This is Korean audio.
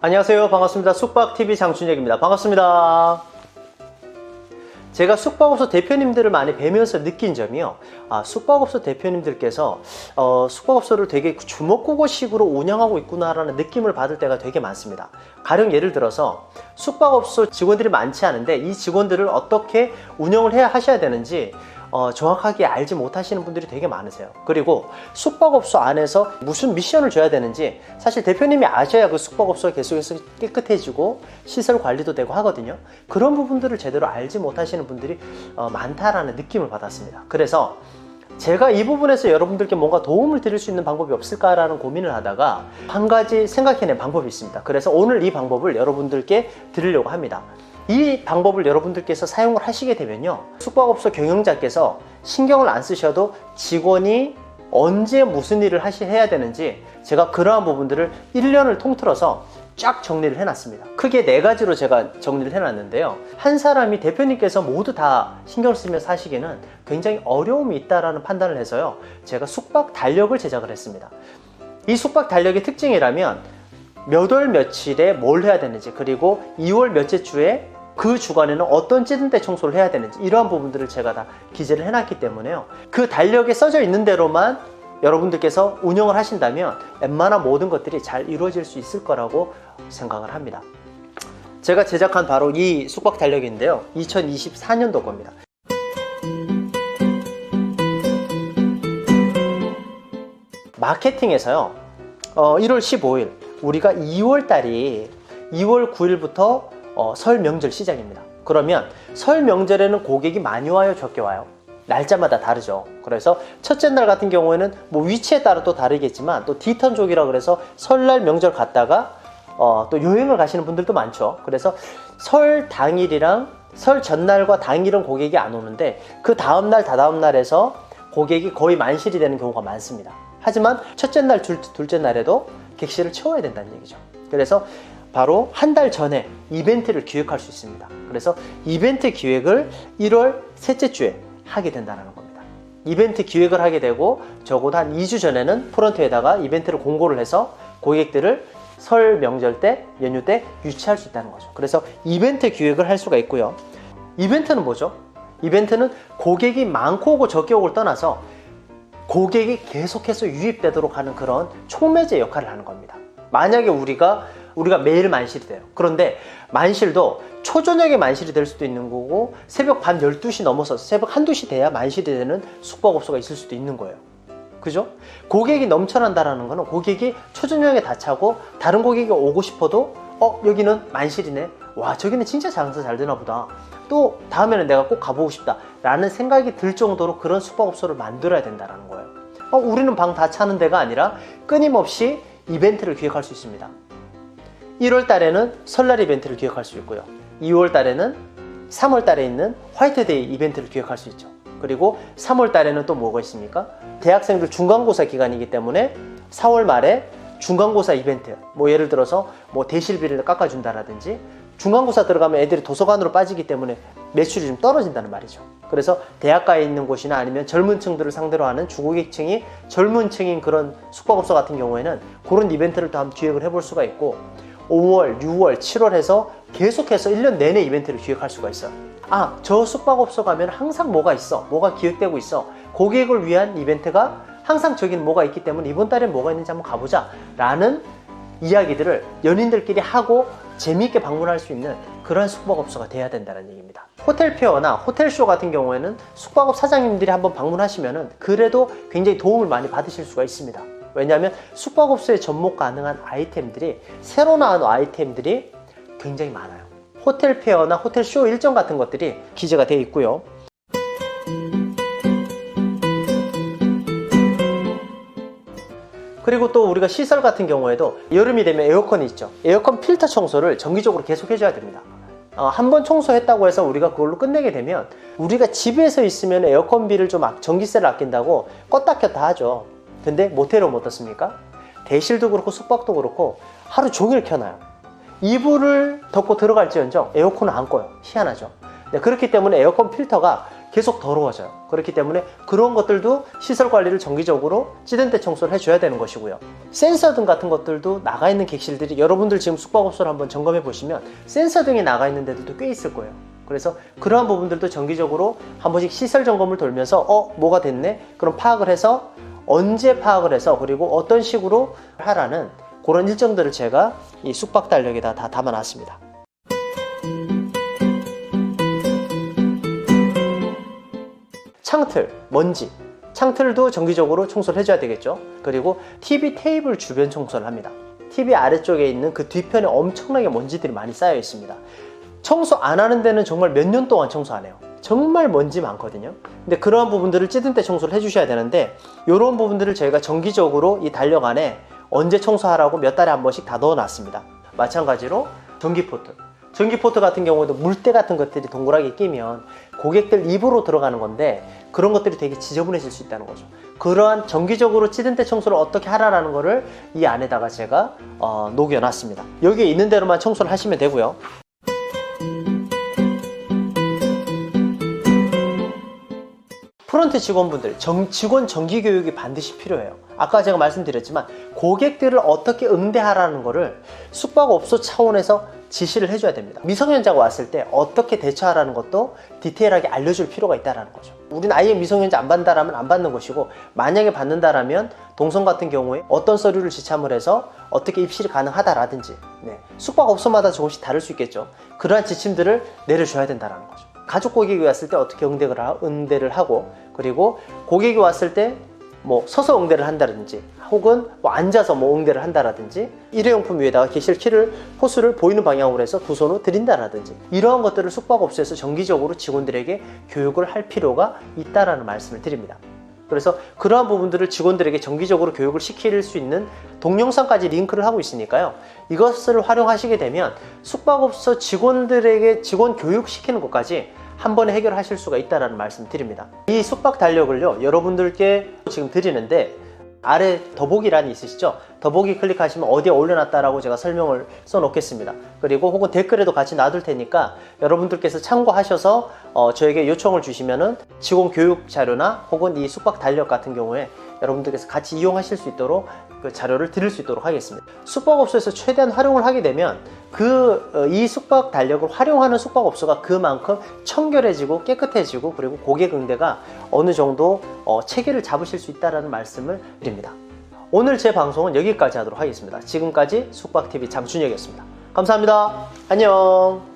안녕하세요. 반갑습니다. 숙박TV 장춘혁입니다. 반갑습니다. 제가 숙박업소 대표님들을 많이 뵈면서 느낀 점이요. 숙박업소 대표님들께서 숙박업소를 되게 주먹구구식으로 운영하고 있구나라는 느낌을 받을 때가 되게 많습니다. 가령 예를 들어서 숙박업소 직원들이 많지 않은데 이 직원들을 어떻게 운영을 해야 하셔야 되는지 정확하게 알지 못하시는 분들이 되게 많으세요. 그리고 숙박업소 안에서 무슨 미션을 줘야 되는지 사실 대표님이 아셔야 그 숙박업소가 계속해서 깨끗해지고 시설 관리도 되고 하거든요. 그런 부분들을 제대로 알지 못하시는 분들이 많다라는 느낌을 받았습니다. 그래서 제가 이 부분에서 여러분들께 뭔가 도움을 드릴 수 있는 방법이 없을까라는 고민을 하다가 한 가지 생각해낸 방법이 있습니다. 그래서 오늘 이 방법을 여러분들께 드리려고 합니다. 이 방법을 여러분들께서 사용을 하시게 되면요, 숙박업소 경영자께서 신경을 안 쓰셔도 직원이 언제 무슨 일을 해야 되는지 제가 그러한 부분들을 1년을 통틀어서 쫙 정리를 해놨습니다. 크게 4가지로 제가 정리를 해놨는데요, 한 사람이 대표님께서 모두 다 신경을 쓰면서 하시기에는 굉장히 어려움이 있다는 판단을 해서요, 제가 숙박 달력을 제작을 했습니다. 이 숙박 달력의 특징이라면 몇 월 며칠에 뭘 해야 되는지, 그리고 2월 몇째 주에 그 주간에는 어떤 찌든 때 청소를 해야 되는지, 이러한 부분들을 제가 다 기재를 해놨기 때문에요, 그 달력에 써져 있는 대로만 여러분들께서 운영을 하신다면 웬만한 모든 것들이 잘 이루어질 수 있을 거라고 생각을 합니다. 제가 제작한 바로 이 숙박 달력인데요, 2024년도 겁니다. 마케팅에서요, 1월 15일 우리가 2월 달이 2월 9일부터 설 명절 시작입니다. 그러면 설 명절에는 고객이 많이 와요, 적게 와요? 날짜마다 다르죠. 그래서 첫째 날 같은 경우에는 뭐 위치에 따라 또 다르겠지만, 또 디턴족이라 그래서 설날 명절 갔다가 또 여행을 가시는 분들도 많죠. 그래서 설 당일이랑 설 전날과 당일은 고객이 안 오는데 그 다음날 다다음날에서 고객이 거의 만실이 되는 경우가 많습니다. 하지만 첫째 날 둘째 날에도 객실을 채워야 된다는 얘기죠. 그래서 바로 한 달 전에 이벤트를 기획할 수 있습니다. 그래서 이벤트 기획을 1월 셋째 주에 하게 된다는 겁니다. 이벤트 기획을 하게 되고 적어도 한 2주 전에는 프런트에다가 이벤트를 공고를 해서 고객들을 설 명절 때, 연휴 때 유치할 수 있다는 거죠. 그래서 이벤트 기획을 할 수가 있고요. 이벤트는 뭐죠? 이벤트는 고객이 많고 오고 적게 오고를 떠나서 고객이 계속해서 유입되도록 하는 그런 촉매제 역할을 하는 겁니다. 만약에 우리가 매일 만실이 돼요. 그런데 만실도 초저녁에 만실이 될 수도 있는 거고, 새벽 밤 12시 넘어서 새벽 1~2시 돼야 만실이 되는 숙박업소가 있을 수도 있는 거예요. 그죠? 고객이 넘쳐난다라는 거는 고객이 초저녁에 다 차고 다른 고객이 오고 싶어도 여기는 만실이네, 와 저기는 진짜 장사 잘 되나 보다, 또 다음에는 내가 꼭 가보고 싶다 라는 생각이 들 정도로 그런 숙박업소를 만들어야 된다는 거예요. 우리는 방 다 차는 데가 아니라 끊임없이 이벤트를 기획할 수 있습니다. 1월 달에는 설날 이벤트를 기획할 수 있고요, 2월 달에는 3월 달에 있는 화이트데이 이벤트를 기획할 수 있죠. 그리고 3월 달에는 또 뭐가 있습니까? 대학생들 중간고사 기간이기 때문에 4월 말에 중간고사 이벤트, 뭐 예를 들어서 뭐 대실비를 깎아준다라든지, 중간고사 들어가면 애들이 도서관으로 빠지기 때문에 매출이 좀 떨어진다는 말이죠. 그래서 대학가에 있는 곳이나 아니면 젊은 층들을 상대로 하는 주고객층이 젊은 층인 그런 숙박업소 같은 경우에는 그런 이벤트를 또 한번 기획을 해볼 수가 있고, 5월, 6월, 7월 해서 계속해서 1년 내내 이벤트를 기획할 수가 있어요. 저 숙박업소 가면 항상 뭐가 있어, 뭐가 기획되고 있어, 고객을 위한 이벤트가 항상 저기는 뭐가 있기 때문에 이번 달엔 뭐가 있는지 한번 가보자 라는 이야기들을 연인들끼리 하고 재미있게 방문할 수 있는 그런 숙박업소가 돼야 된다는 얘기입니다. 호텔페어나 호텔쇼 같은 경우에는 숙박업 사장님들이 한번 방문하시면은 그래도 굉장히 도움을 많이 받으실 수가 있습니다. 왜냐하면 숙박업소에 접목 가능한 아이템들이, 새로 나온 아이템들이 굉장히 많아요. 호텔페어나 호텔쇼 일정 같은 것들이 기재가 되어 있고요. 그리고 또 우리가 시설 같은 경우에도 여름이 되면 에어컨이 있죠. 에어컨 필터 청소를 정기적으로 계속 해줘야 됩니다. 한번 청소했다고 해서 우리가 그걸로 끝내게 되면, 우리가 집에서 있으면 에어컨비를 좀 전기세를 아낀다고 껐다 켰다 하죠. 근데 모텔은 어떻습니까? 대실도 그렇고 숙박도 그렇고 하루 종일 켜놔요. 이불을 덮고 들어갈지언정 에어컨을 안 꺼요. 희한하죠. 네, 그렇기 때문에 에어컨 필터가 계속 더러워져요. 그렇기 때문에 그런 것들도 시설 관리를 정기적으로 찌든 때 청소를 해줘야 되는 것이고요. 센서 등 같은 것들도 나가 있는 객실들이, 여러분들 지금 숙박업소를 한번 점검해 보시면 센서 등이 나가 있는 데들도 꽤 있을 거예요. 그래서 그러한 부분들도 정기적으로 한 번씩 시설 점검을 돌면서 뭐가 됐네? 그럼 파악을 해서 언제 파악을 해서 그리고 어떤 식으로 하라는 그런 일정들을 제가 이 숙박 달력에다 다 담아놨습니다. 창틀, 먼지, 창틀도 정기적으로 청소를 해줘야 되겠죠. 그리고 TV 테이블 주변 청소를 합니다. TV 아래쪽에 있는 그 뒤편에 엄청나게 먼지들이 많이 쌓여 있습니다. 청소 안 하는 데는 정말 몇 년 동안 청소 안 해요. 정말 먼지 많거든요. 근데 그러한 부분들을 찌든 때 청소를 해주셔야 되는데, 이런 부분들을 저희가 정기적으로 이 달력 안에 언제 청소하라고 몇 달에 한 번씩 다 넣어놨습니다. 마찬가지로 전기포트 같은 경우에도 물때 같은 것들이 동그랗게 끼면 고객들 입으로 들어가는 건데 그런 것들이 되게 지저분해질 수 있다는 거죠. 그러한 정기적으로 찌든 때 청소를 어떻게 하라는 거를 이 안에다가 제가 녹여놨습니다. 여기에 있는 대로만 청소를 하시면 되고요. 프런트 직원분들, 직원 정기 교육이 반드시 필요해요. 아까 제가 말씀드렸지만 고객들을 어떻게 응대하라는 거를 숙박업소 차원에서 지시를 해줘야 됩니다. 미성년자가 왔을 때 어떻게 대처하라는 것도 디테일하게 알려줄 필요가 있다는 거죠. 우리는 아예 미성년자 안 받는다라면 안 받는 것이고, 만약에 받는다라면 동성 같은 경우에 어떤 서류를 지참을 해서 어떻게 입실이 가능하다라든지, 숙박업소마다 조금씩 다를 수 있겠죠. 그러한 지침들을 내려줘야 된다는 거죠. 가족 고객이 왔을 때 어떻게 응대를 하고, 그리고 고객이 왔을 때 서서 응대를 한다든지, 혹은 앉아서 응대를 한다라든지, 일회용품 위에다가 객실 키를, 호스를 보이는 방향으로 해서 두 손으로 드린다라든지, 이러한 것들을 숙박업소에서 정기적으로 직원들에게 교육을 할 필요가 있다라는 말씀을 드립니다. 그래서 그러한 부분들을 직원들에게 정기적으로 교육을 시킬 수 있는 동영상까지 링크를 하고 있으니까요. 이것을 활용하시게 되면 숙박업소 직원들에게 직원 교육시키는 것까지 한 번에 해결하실 수가 있다는 말씀 드립니다. 이 숙박 달력을요, 여러분들께 지금 드리는데 아래 더보기란이 있으시죠? 더보기 클릭하시면 어디에 올려놨다라고 제가 설명을 써놓겠습니다. 그리고 혹은 댓글에도 같이 놔둘 테니까 여러분들께서 참고하셔서 저에게 요청을 주시면은 직원 교육 자료나 혹은 이 숙박 달력 같은 경우에 여러분들께서 같이 이용하실 수 있도록 그 자료를 드릴 수 있도록 하겠습니다. 숙박업소에서 최대한 활용을 하게 되면 이 숙박 달력을 활용하는 숙박업소가 그만큼 청결해지고 깨끗해지고, 그리고 고객 응대가 어느 정도 체계를 잡으실 수 있다는 말씀을 드립니다. 오늘 제 방송은 여기까지 하도록 하겠습니다. 지금까지 숙박TV 장준혁이었습니다. 감사합니다. 안녕.